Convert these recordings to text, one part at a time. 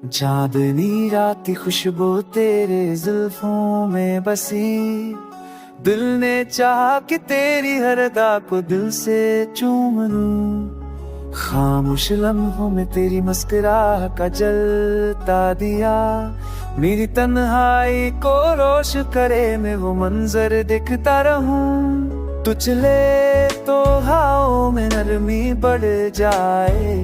चांदनी रात की खुशबू तेरे जुल्फों में बसी, दिल ने चाहा कि तेरी हर अदा को दिल से चूम लूं। खामोश लम्हों में तेरी मुस्कुराहट का जलता दिया, मेरी तन्हाई को रोश करे मैं वो मंजर दिखता रहूं। तू चले तो हवाओं में नरमी बढ़ जाए,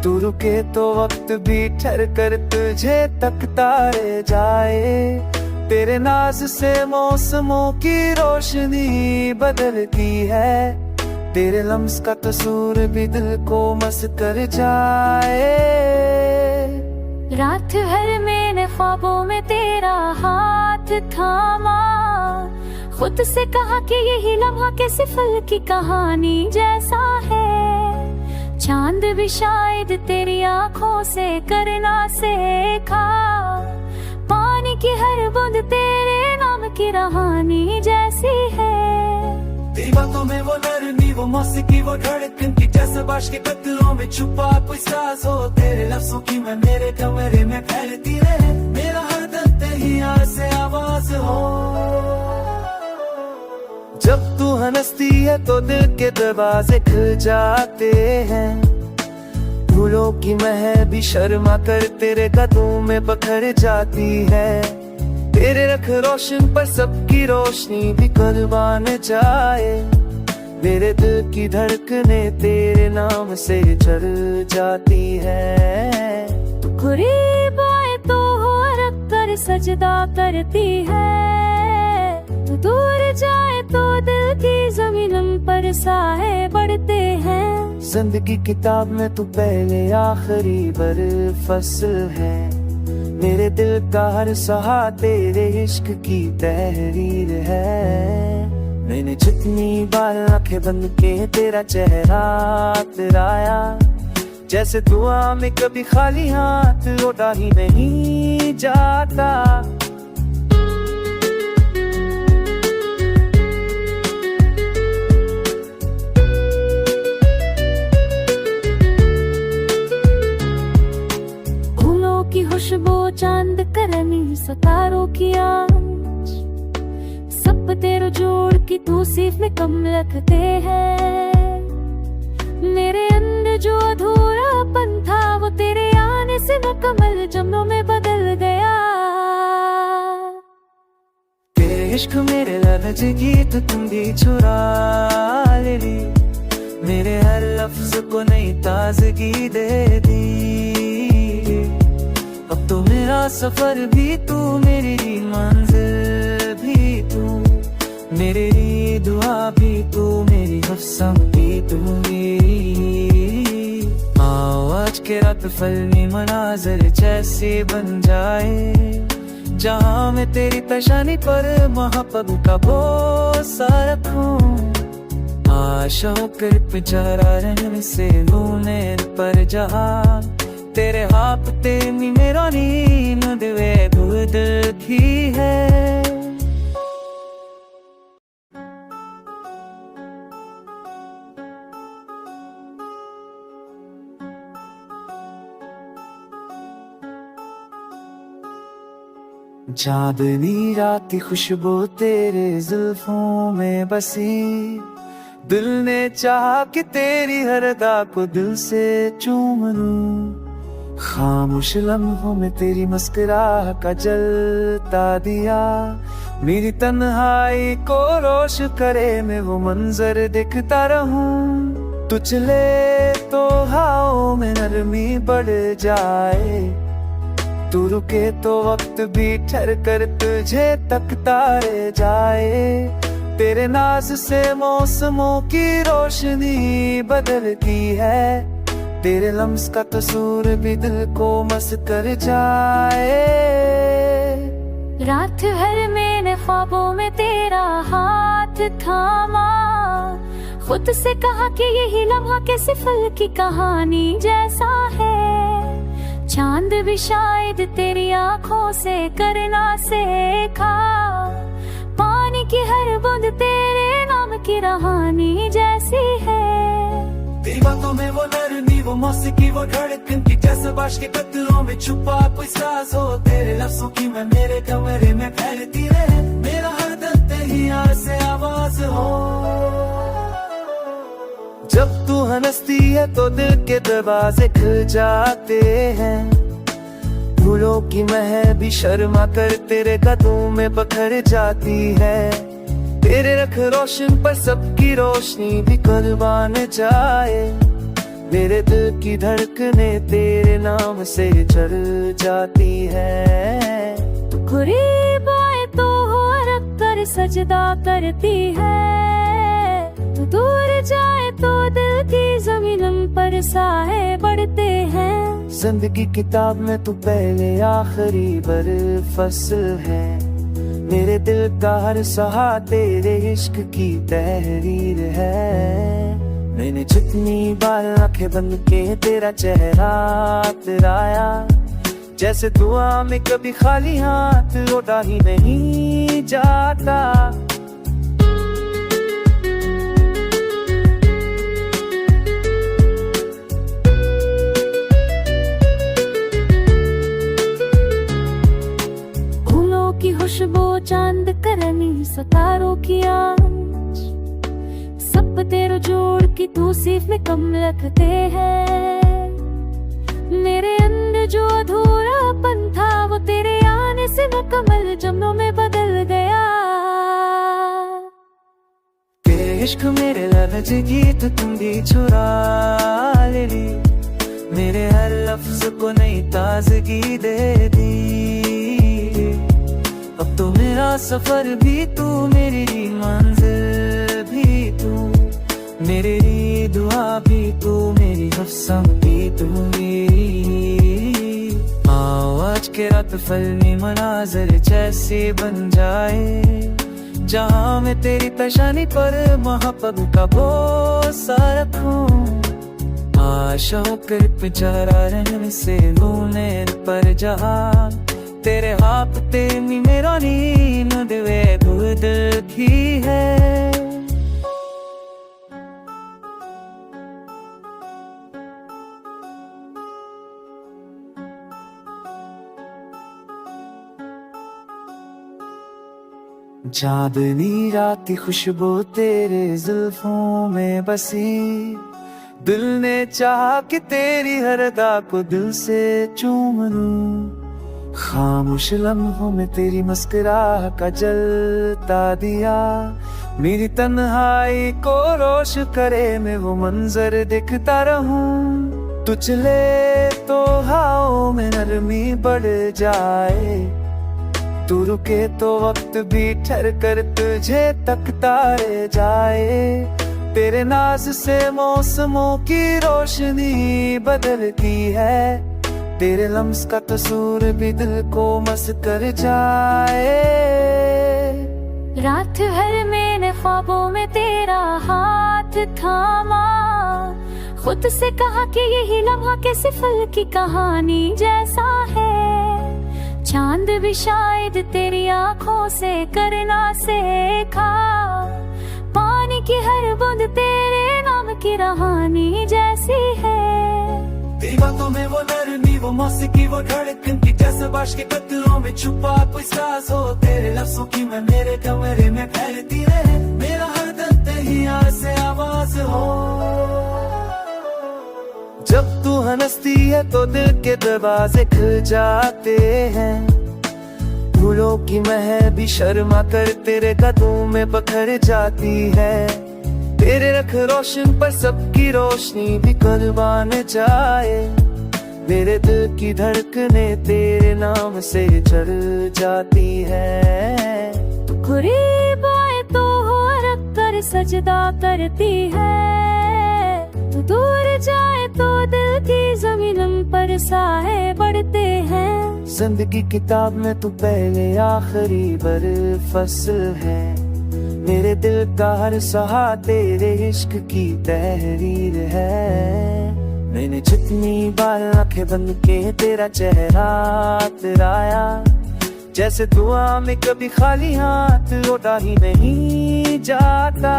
तू रुके तो वक्त भी ठहर कर तुझे तकता रह जाए। तेरे नाज से मौसमों की रोशनी बदलती है, तेरे लम्स का कसूर भी दिल को मस कर जाए। रात भर मैंने ख्वाबों में तेरा हाथ थामा, खुद से कहा कि यही लम्हा किसी फल की कहानी जैसा है। चांद भी शायद तेरी आंखों से करना सीखा, पानी की हर बूंद तेरे नाम की रहानी जैसी है। तेरी बातों में वो नरमी, वो मौसीकी, वो धड़कन की जैसे बारिश के कतलों में छुपा कोई साज हो। तेरे लफ्जों की मैं मेरे कमरे में फैलती रहे, मेरा हर दिल तेरी याद से आवाज हो। जब तू हंसती है तो दिल के दरवाजे खुल जाते हैं, फूलों की महक भी शर्मा कर तेरे कदमों में पकड़ जाती है। तेरे रख रोशन पर सबकी रोशनी भी कुर्बान जाए, मेरे दिल की धड़कने तेरे नाम से चढ़ जाती है। तू करीब आए तो रख कर सजदा करती है, तू दूर जाए तो दिल की जमीन पर साए बढ़ते हैं। जिंदगी किताब में तू पहले आखिरी बर फसल है, मेरे दिल का हर सहा तेरे इश्क की तहरीर है। मैंने जितनी बार आंखें बंद के तेरा चेहरा तराया, जैसे दुआ में कभी खाली हाथ लौटा ही नहीं जाता। खुशबू चांद करनी सितारों की आँच, सब तेरे जोड़ की तौसीफ में कम लगते हैं। मेरे अंदर जो अधूरापन था वो तेरे आने से मुकम्मल जम्नों में बदल गया। तेरे इश्क मेरे लफ्ज गीत तुम भी चुरा ले ली, मेरे हर लफ्ज को नई ताजगी दे दी। अब तो मेरा सफर भी तू, मेरी मंजिल भी तू, मेरी दुआ भी तू, मेरी हफ्सा भी तू मेरी। आओ आज के रात फलनी मनाजर जैसे बन जाए, जहाँ मैं तेरी पेशानी पर मोहब्बत का बोसा रखूं। आशाओं कर पिछारा रहने से लूने पर जहाँ, तेरे हाथ तेरी मेरा नींद वे दूध की है। चांदनी रात की खुशबू तेरे जुल्फों में बसी, दिल ने चाहा कि तेरी हर अदा को दिल से चूम लूं। खामोश लम्हों में तेरी मुस्कुराहट का जलता दिया, मेरी तन्हाई को रोश करे मैं वो मंजर दिखता रहूं। तू चले तो हवाओं में नरमी बढ़ जाए, तू रुके तो वक्त भी ठहर कर तुझे तकता रह जाए। तेरे नाज से मौसमों की रोशनी बदलती है, तेरे लम्स का कसूर भी दिल को मस कर जाए। रात भर मैंने ख्वाबों में तेरा हाथ थामा, खुद से कहा कि यही लम्हा किसी फल की कहानी जैसा है। चांद भी शायद तेरी आंखों से करना सीखा, पानी की हर बूंद तेरे नाम की रहानी जैसी है। तेरी बातों में वो नरमी, वो मौसीकी वो धड़कन की जैसे बारिश के कतरों में छुपा कोई साज हो। तेरे लफ्जों की मैं मेरे कमरे में फैलती रहे, मेरा हर दिल तेरी याद से आवाज हो। जब तू हंसती है तो दिल के दरवाजे खुल जाते हैं, फूलों की महक भी शर्मा कर तेरे कदमों में बखर जाती है। तेरे रख रोशन पर सबकी रोशनी भी कुर्बान जाए, मेरे दिल की धड़कने तेरे नाम से चढ़ जाती है। तू करीब आए तो हो रख कर सजदा करती है, तू दूर जाए तो दिल की जमीन पर साए बढ़ते हैं। जिंदगी किताब में तू पहले आखिरी बर फसल है, मेरे दिल का हर सहा तेरे इश्क की तहरीर है। मैंने जितनी बार आंखें बंद के तेरा चेहरा तेराया, जैसे दुआ में कभी खाली हाथ लौटा ही नहीं जाता। फूलों की खुशबू, चांद करनी, सितारों की आँच, सब तेरे जोड़ की तौसीफ में कम लगते हैं। मेरे अंदर जो अधूरापन था वो तेरे आने से मुकम्मल जम्नों में बदल गया। तेरे इश्क मेरे लफ्ज गीत तुम भी चुरा ले ली, मेरे हर लफ्ज को नई ताजगी दे दी। अब तो मेरा सफर भी तू, मेरी मंजिल भी तू, मेरी दुआ भी तू, मेरी हफ्सा भी तू। आओ आज के रात फलनी मनाजर जैसे बन जाए, जहाँ मैं तेरी पेशानी पर मोहब्बत का भरोसा रखूं। आशाओं कर पिचारा रहने से लूने पर जहाँ तेरे हाथ तेरी मेरा नींद वे दूध की है। चांदनी रात की खुशबू तेरे जुल्फों में बसी, दिल ने चाहा कि तेरी हर अदा को दिल से चूम लूं। खामोश लम्हों में तेरी मुस्कुराहट का जलता दिया, मेरी तन्हाई को रोश करे मैं वो मंजर देखता रहूं। तू चले तो हवाओं में नरमी बढ़ जाए, तू रुके तो वक्त भी ठहर कर तुझे तकता रह जाए। तेरे नाज से मौसमों की रोशनी बदलती है, तेरे लम्स का कसूर भी दिल को मस्त कर जाए। रात भर मैंने ख्वाबों में तेरा हाथ थामा, खुद से कहा कि यही लम्हा किसी फल की कहानी जैसा है। चांद भी शायद तेरी आंखों से करना सीखा, पानी की हर बूंद तेरे नाम की रहानी जैसी है। तेरी बातों में वो नरमी, वो मौसीकी, वो धड़कन की जैसे बारिश के कतरों में छुपा कोई साज हो। तेरे लफ्जों की मैं मेरे कमरे में फैलती रहे, मेरा हर दिल तेरी याद से आवाज हो। जब तू हंसती है तो दिल के दरवाजे खुल जाते हैं, फूलों की महक भी शर्मा कर तेरे कदमों में बखर जाती है। तेरे रख रोशन पर सबकी रोशनी भी कुर्बान जाए, मेरे दिल की धड़कने तेरे नाम से चढ़ जाती है। तू करीब आए तो हो रख कर सजदा करती है, तू दूर जाए तो दिल की जमीन पर साए बढ़ते हैं। जिंदगी किताब में तू पहले आखिरी बर फसल है, मेरे दिल का हर सहा तेरे इश्क की तहरीर है। मैंने जितनी बार आंखें बंद के तेरा चेहरा तेराया, जैसे दुआ में कभी खाली हाथ लौटा ही नहीं जाता।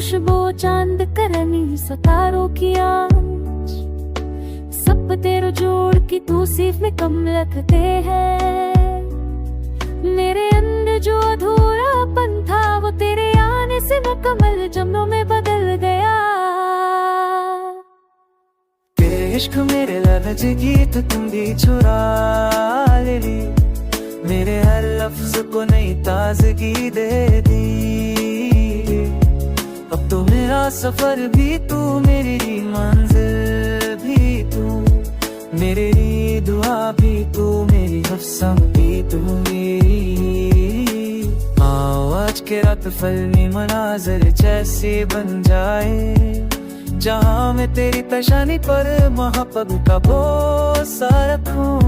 खुशबू चांद करनी सितारों की आंच, सब तेरे जोड़ की तू सिर्फ में कम लगते हैं। मेरे अंदर जो अधूरापन था वो तेरे आने से मुकम्मल जम्नों में बदल गया। तेरे इश्क मेरे लफ्ज गीत तुम भी चुरा ले ली, मेरे हर लफ्ज को नई ताजगी दे दी। अब तो मेरा सफर भी तू, मेरी मंजिल भी तू, मेरी दुआ भी तू, मेरी अफसाम भी तू। आओ आज के रात फलनी मनाजर जैसे बन जाए, जहाँ मैं तेरी तशानी पर मोहब्बत का भरोसा रखूं।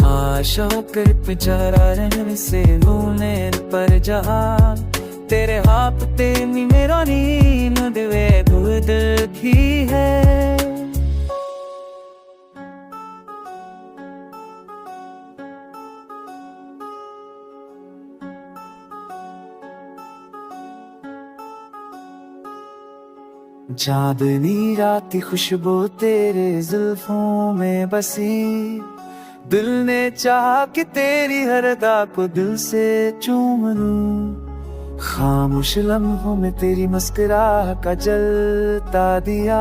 आशाओं कर पिछारा रहने से लूने पर जहाँ तेरे हाथ तेरी मेरा नींद दिवे दूध की है। चांदनी रात की खुशबू तेरे जुल्फों में बसी, दिल ने चाहा कि तेरी हर अदा को दिल से चूम लूं। खामोश लम्हों में तेरी मुस्कुराहट का जलता दिया,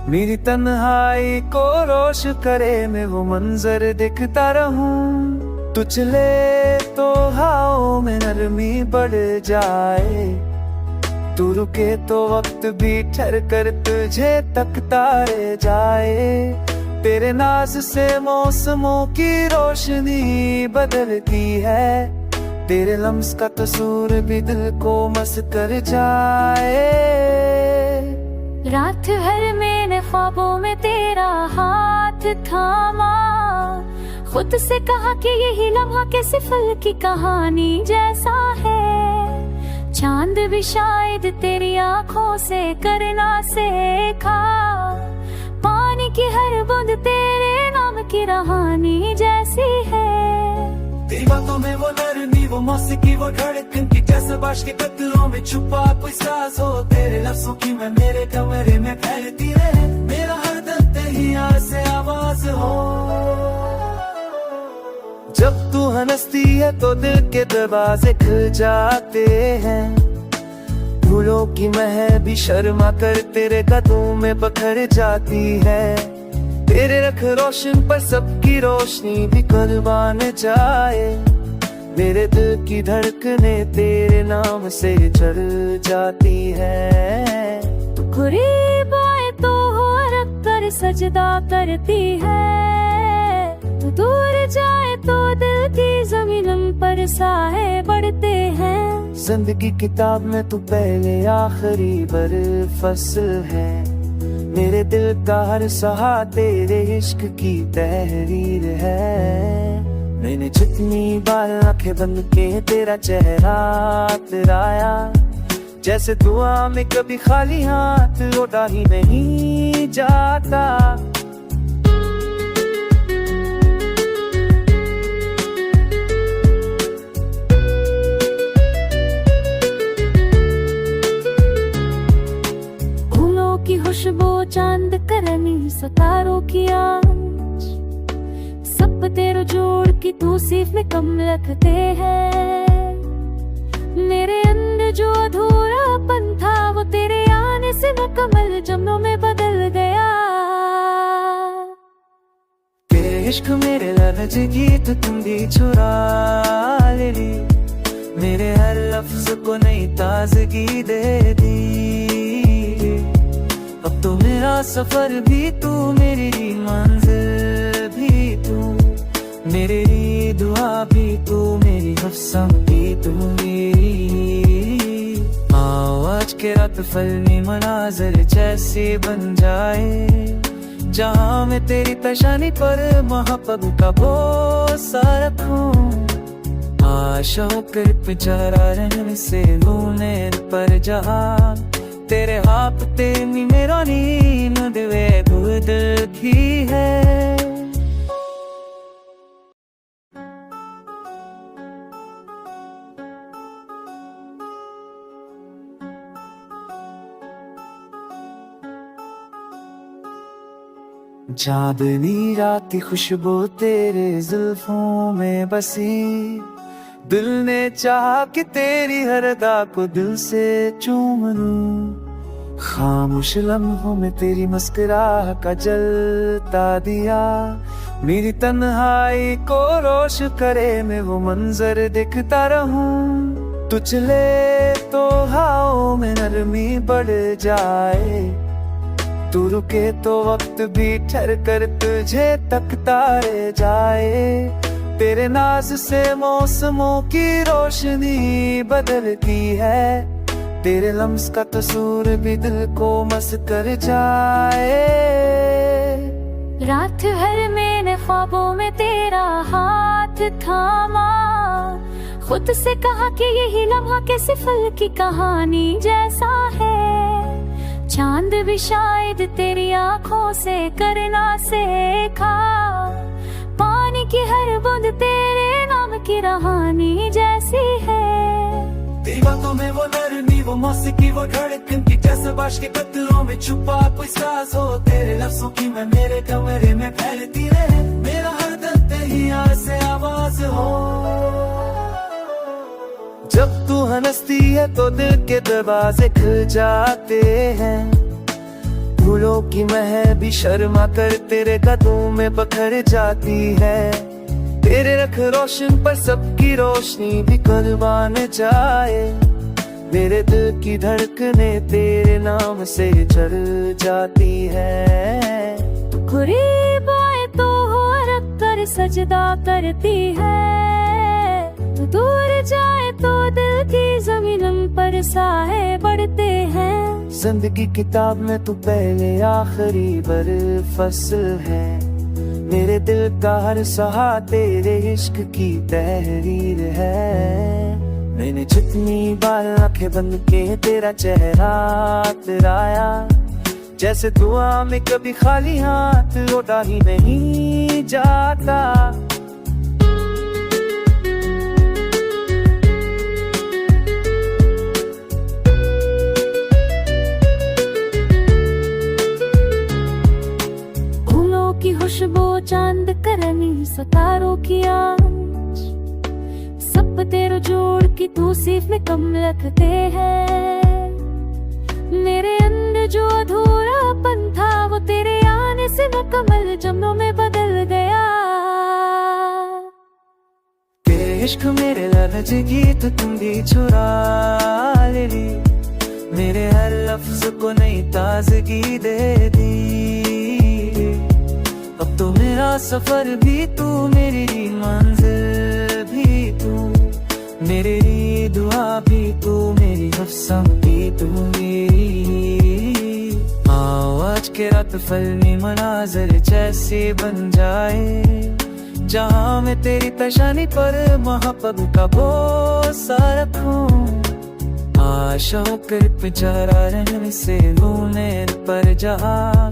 मेरी तन्हाई को रोश करे मैं वो मंजर दिखता रहूं। तू चले तो हवाओं में नरमी बढ़ जाए, तू रुके तो वक्त भी ठहर कर तुझे तकता रह जाए। तेरे नाज से मौसमों की रोशनी बदलती है, तेरे लम्स का कसूर भी दिल को मस्त कर जाए। रात भर मैंने ख्वाबों में तेरा हाथ थामा, खुद से कहा कि यही लम्हा किसी फल की कहानी जैसा है। चांद भी शायद तेरी आंखों से करना सीखा, पानी की हर बूंद तेरे नाम की रहानी जैसी है। तेरी बातों में वो नरमी, वो मौसीकी, वो धड़कन की जैसे बारिश के कतलों में छुपा कोई साज हो। तेरे लफ्जों की मैं मेरे कमरे में फैलती रहे, मेरा हर दिल तेरी याद से आवाज हो। जब तू हंसती है तो दिल के दरवाजे खुल जाते हैं, फूलों की महक भी शर्मा कर तेरे कदमों में बखर जाती है। तेरे रख रोशन पर सबकी रोशनी भी कुर्बान जाए, मेरे दिल की धड़कने तेरे नाम से चढ़ जाती है। तू करीब आए तो रख कर सजदा करती है, तू दूर जाए तो दिल की जमीन पर साए बढ़ते हैं। जिंदगी किताब में तू पहले आखिरी बर फसल है, मेरे दिल का हर सहा तेरे इश्क की तहरीर है। मैंने जितनी बार आंखें बंद के तेरा चेहरा तेराया, जैसे दुआ में कभी खाली हाथ लौटा ही नहीं जाता। की खुशबू चांद करनी सितारों की आंच, सब तेरे जोड़ की तू सिर्फ में कम लगते हैं। मेरे अंदर जो अधूरापन था वो तेरे आने से मुकम्मल जम्नों में बदल गया। तेरे इश्क मेरे लफ्ज गीत तुम भी चुरा ले ली, मेरे हर लफ्ज को नई ताजगी दे दी। अब तो मेरा सफर भी तू, मेरी मंजिल भी तू, मेरी दुआ भी तू, मेरी अफसाम भी तू। आओ आज के रात फलनी मनाजर जैसे बन जाए, जहाँ मैं तेरी तशानी पर मोहब्बत का भरोसा रखूं। आशाओं कर पिछारा रहने से लूने पर जहाँ तेरे हाथ तेरी मेरा नींद दिवे दूध की है। चांदनी रात की खुशबू तेरे जुल्फों में बसी, दिल ने चाहा कि तेरी हर अदा को दिल से चूम लूं। खामोश लम्हों में तेरी मुस्कुराहट का जलता दिया, मेरी तन्हाई को रोश करे मैं वो मंजर देखता रहूं। तू चले तो हवाओं में नरमी बढ़ जाए, तू रुके तो वक्त भी ठहर कर तुझे तकता रह जाए। तेरे नाज से मौसमों की रोशनी बदलती है, तेरे लम्स का कसूर भी दिल को मस्त कर जाए। रात भर मैंने ख्वाबों में तेरा हाथ थामा, खुद से कहा कि यही लम्हा किसी फल की कहानी जैसा है। चांद भी शायद तेरी आंखों से करना सीखा, पानी की हर बूंद तेरे नाम की कहानी जैसी है। तेरी बातों में वो नरमी, वो मौसीकी, वो धड़कन की जैसे बारिश के कतरों में छुपा कोई साज हो। तेरे लफ्जों की मैं मेरे कमरे में फैलती रहे, मेरा हर दिल तहिया से आवाज हो। जब तू हंसती है तो दिल के दरवाजे खुल जाते हैं, फूलों की महक भी शर्मा कर तेरे कदमों में पकड़ जाती है। तेरे रख रोशन पर सबकी रोशनी भी कुर्बान जाए, मेरे दिल की धड़कने तेरे नाम से चढ़ जाती है। तू करीब आए तो रख कर सजदा करती है, तू दूर जाए तो दिल की जमीन पर साए बढ़ते हैं। जिंदगी किताब में तू पहले आखिरी बर फसल है, मेरे दिल का हर सहा तेरे इश्क की तहरीर है। मैंने जितनी बार आंखें बंद के तेरा चेहरा तराया, जैसे दुआ में कभी खाली हाथ लौटा ही नहीं जाता। खुशबू चांद करनी सितारों की आंच, सब तेरे जोड़ की तौसीफ में कम लगते हैं। मेरे अंदर जो अधूरापन था वो तेरे आने से मुकम्मल जम्नों में बदल गया। तेरे इश्क मेरे लफ्ज़ गीत तुम भी चुरा ले, मेरे हर लफ्ज को नई ताजगी दे दी। अब तो मेरा सफर भी तू, मेरी मंजिल भी तू, मेरी दुआ भी तू, मेरी अफसाम भी तू मेरी। आओ आज के रात फलनी मनाजर जैसे बन जाए, जहाँ मैं तेरी पेशानी पर मोहब्बत का बोसा रखूं। आशाओं कर पिछारा रहने से लूने पर जहाँ,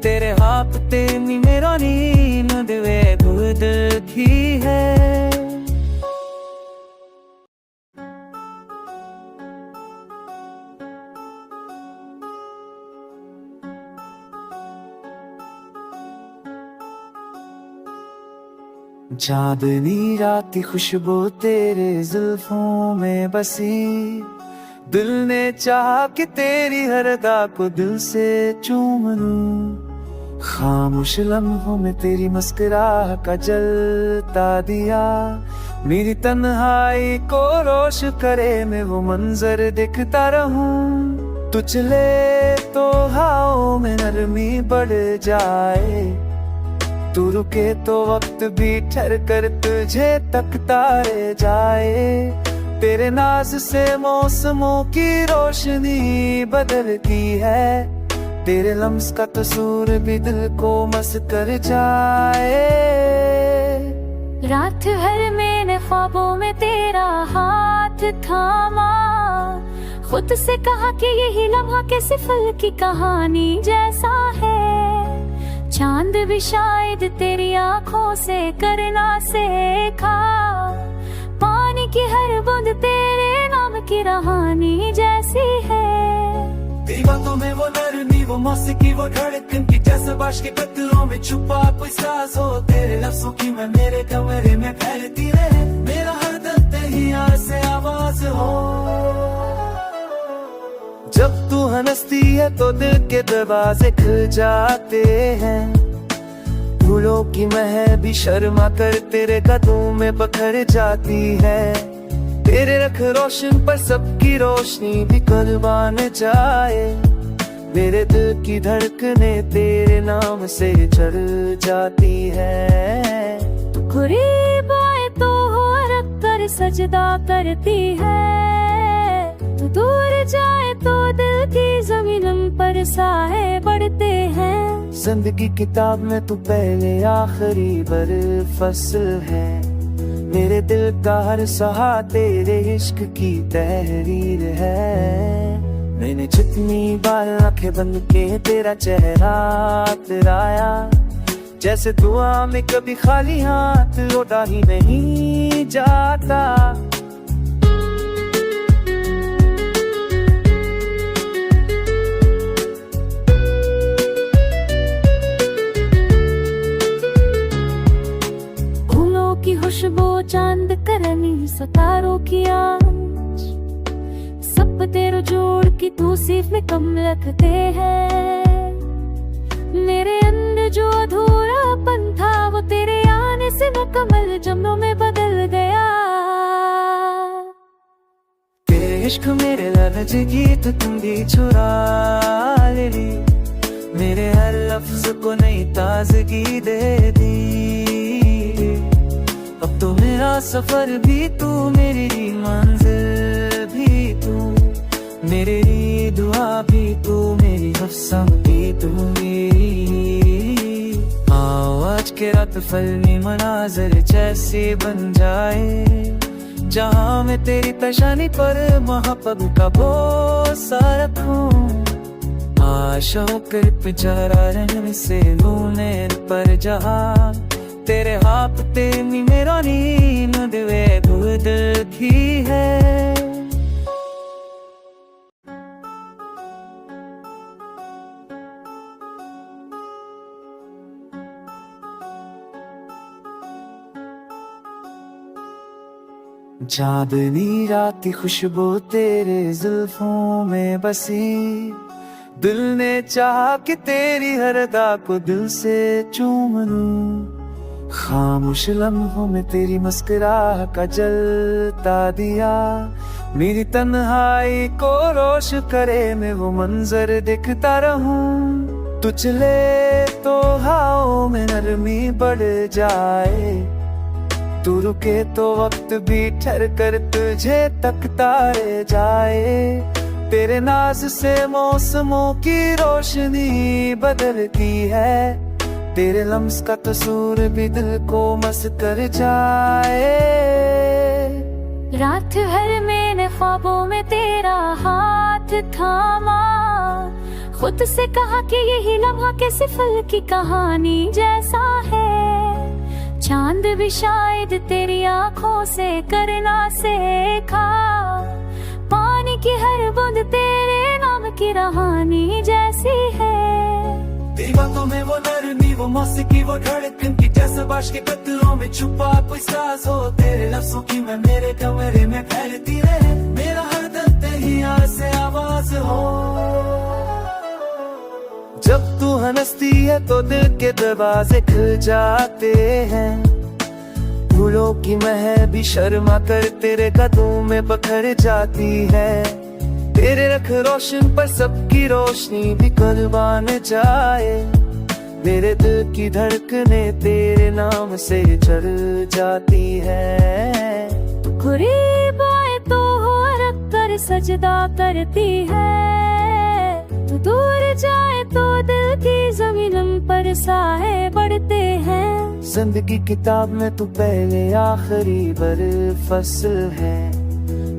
तेरे हाथ तेरी मेरा नींद वे खुद की है। चांदनी रात की खुशबू तेरे जुल्फों में बसी, दिल ने चाहा कि तेरी हर अदा को दिल से चूम लूं। खामोश लम्हों में तेरी मुस्कुराहट का जलता दिया, मेरी तन्हाई को रोश करे मैं वो मंजर देखता रहूं। तू चले तो हवाओं में नरमी बढ़ जाए, तू रुके तो वक्त भी ठहर कर तुझे तकता रह जाए। तेरे नाज से मौसमों की रोशनी बदलती है, तेरे लम्स का कसूर भी दिल को मस्त कर जाए। रात भर मैंने ख्वाबों में तेरा हाथ थामा, खुद से कहा कि यही लम्हा किसी फल की कहानी जैसा है। चांद भी शायद तेरी आंखों से करना सीखा, पानी की हर बूंद तेरे नाम की कहानी जैसी है। तेरी बातों में वो नरमी, वो मौसीकी वो धड़कन की जैसे बारिश के बदलों में छुपा कोई साज हो तेरे लफ्जों की मैं मेरे कमरे में फैलती रहे मेरा हर दिल तेरी से आवाज हो जब तू हंसती है तो दिल के दरवाजे खुल जाते हैं फूलों की महक भी शर्मा कर तेरे कदमों में पखड़ जाती है तेरे रख रोशन पर सबकी रोशनी भी कुर्बान जाए मेरे दिल की धड़कने तेरे नाम से चढ़ जाती है तू करीब आए तो रख कर सजदा करती है तू दूर जाए तो दिल की जमीन पर साए बढ़ते हैं जिंदगी किताब में तू पहले आखिरी बर फसल है मेरे दिल का हर सहा तेरे इश्क की तहरीर है मैंने जितनी बार आंखें बंद के तेरा चेहरा तराया जैसे दुआ में कभी खाली हाथ लौटा ही नहीं जाता की खुशबू चांद करनी सितारों की आंच सब तेरे जोड़ की तौसीफ में कम लगते हैं मेरे अंदर जो अधूरापन था वो तेरे आने से मुकम्मल जम्नों में बदल गया तेरे इश्क मेरे लफ्ज गीत तुम भी चुरा ले ली मेरे हर लफ्ज को नई ताजगी दे दी अब तो मेरा सफर भी तू मेरी मंजिल भी तू मेरी दुआ भी तू मेरी हफ्सा भी तू आओ आज के रात फलनी मनाजर जैसे बन जाए जहाँ मैं तेरी पेशानी पर मोहब्बत का बोसा रखूं आशाओं कर पिछारा रहने से लूने पर जहाँ तेरे हाथ तेरी मेरा नींद वे दूध की है चांदनी रात की खुशबू तेरे जुल्फों में बसी दिल ने चाहा कि तेरी हर अदा को दिल से चूम लूं खामोश लम्हों में तेरी मुस्कुराहट का जलता दिया मेरी तन्हाई को रोश करे मैं वो मंजर दिखता रहूं तू चले तो हवाओं में नरमी बढ़ जाए तू रुके तो वक्त भी ठहर कर तुझे तकता रह जाए तेरे नाज से मौसमों की रोशनी बदलती है तेरे लम्स का कसूर भी दिल को मस्त कर जाए रात भर मैंने ख्वाबों में तेरा हाथ थामा खुद से कहा कि यही लम्हा किसी फल की कहानी जैसा है चांद भी शायद तेरी आंखों से करना सीखा पानी की हर बूंद तेरे नाम की रहानी जैसी है तेरी बातों में वो नरमी वो मौसीकी वो धड़कन की जैसे बारिश के बदलों में छुपा कोई साज हो तेरे लफ्जों की मैं मेरे कमरे में फैलती रहे मेरा हर दिल तेरी से आवाज हो जब तू हंसती है तो दिल के दरवाजे खुल जाते हैं फूलों की महक भी शर्मा कर तेरे कदमों में पखड़ जाती है तेरे रख रोशन पर सबकी रोशनी भी कुर्बान जाए मेरे दिल की धड़कने तेरे नाम से चढ़ जाती है तू करीब आए तो रख कर सजदा करती है तू दूर जाए तो दिल की जमीन पर साए बढ़ते हैं जिंदगी किताब में तू पहले आखिरी बर फसल है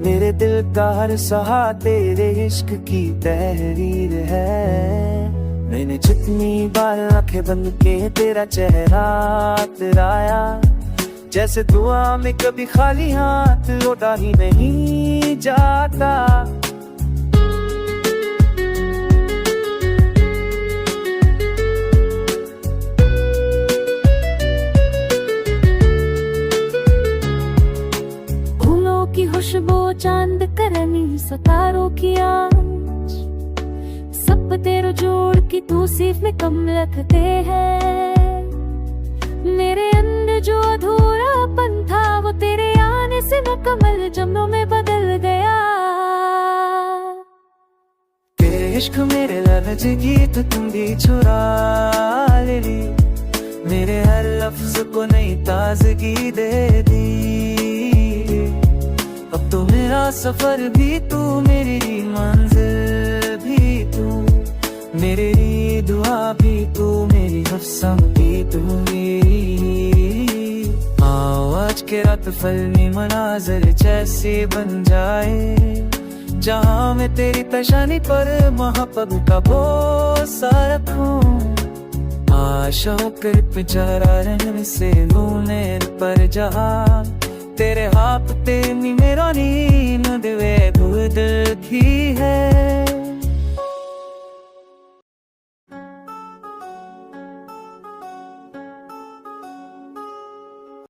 मेरे दिल का हर सहा तेरे इश्क की तहरीर है मैंने जितनी बार आंखें बंद के तेरा चेहरा तराया जैसे दुआ में कभी खाली हाथ लौटा ही नहीं जाता सितारों की आंच, सब तेरे जोड़ की तौसीफ में कम लगते हैं। मेरे अंदर जो अधूरापन था वो तेरे आने से मुकम्मल जम्नों में बदल गया। तेरे इश्क मेरे लफ्ज गीत तुम भी चुरा ले ली, मेरे हर लफ्ज को नई ताजगी दे दी। अब तो मेरा सफर भी तू, मेरी मंजिल भी तू, मेरी दुआ भी तू, मेरी नफ्सा भी तू। आओ आज के रात फिल्मी मनाजर जैसे बन जाए, जहाँ मैं तेरी पेशानी पर मोहब्बत का बोसा रखूं। आशाओं कर पिछारा रहने से लूने पर जहाँ तेरे हाथ ते नी मेरा नींद वे दूध की है।